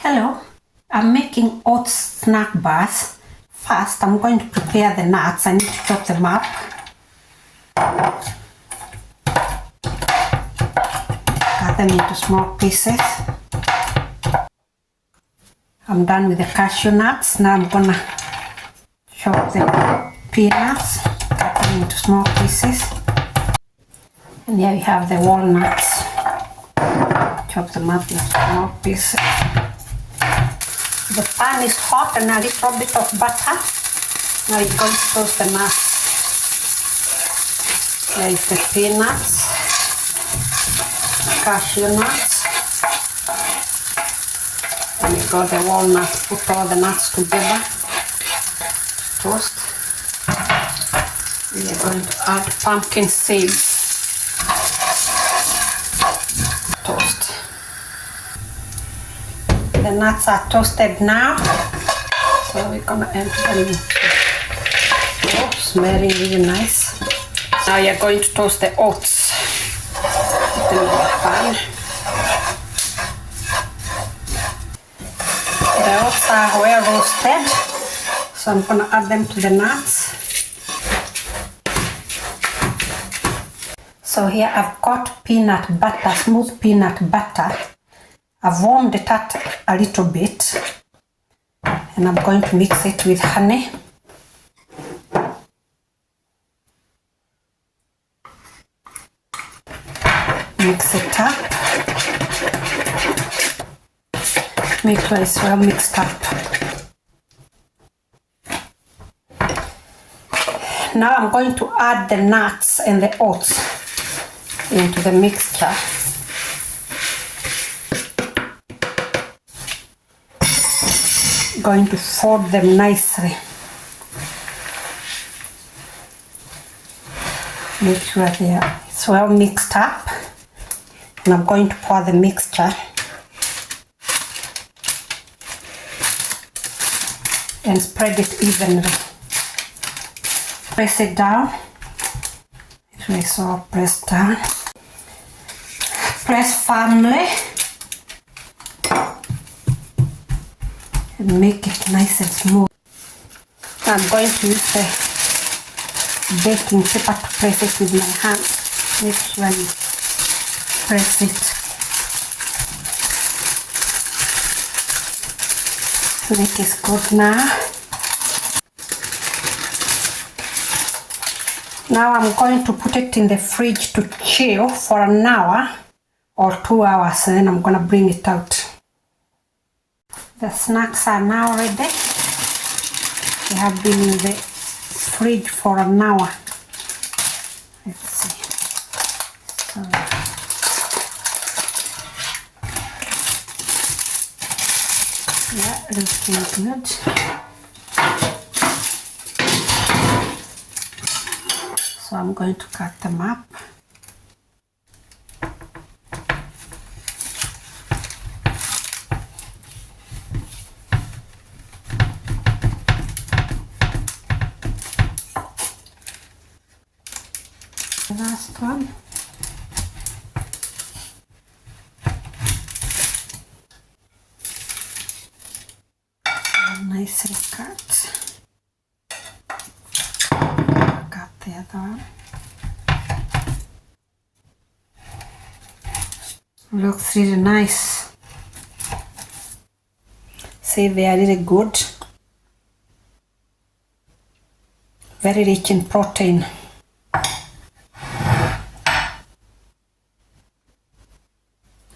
Hello, I'm making oats snack bars. First, I'm going to prepare the nuts. I need to chop them up. Cut them into small pieces. I'm done with the cashew nuts. Now I'm gonna chop the peanuts, cut them into small pieces. And here we have the walnuts. Chop them up into small pieces. The pan is hot and a little bit of butter. Now you're going to toast the nuts. There is the peanuts, cashew nuts, and you got the walnuts. Put all the nuts together, toast. And you're going to add pumpkin seeds, toast. The nuts are toasted now, so we're gonna empty them into. Oh, smelling really nice. Now you're going to toast the oats. Put them in the pan. The oats are well roasted, so I'm gonna add them to the nuts. So here I've got peanut butter, smooth peanut butter. I've warmed it up a little bit and I'm going to mix it with honey. Mix it up. Make sure it's well mixed up. Now I'm going to add the nuts and the oats into the mixture. Going to fold them nicely. Make sure it's well mixed up. And I'm going to pour the mixture and spread it evenly. Press it down. It's all pressed down. Press firmly. And make it nice and smooth. I'm going to use the baking paper to press it with my hand. Make sure you press it. It is good now. Now I'm going to put it in the fridge to chill for an hour or 2 hours, and then I'm going to bring it out. The snacks are now ready. They have been in the fridge for an hour. Let's see. So, yeah, looking good. So I'm going to cut them up. The last one. Nicely cut. Cut the other one. Looks really nice. See, they are really good. Very rich in protein.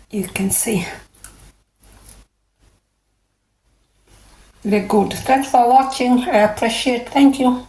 You can see. Very good. Thanks for watching. I appreciate it. Thank you.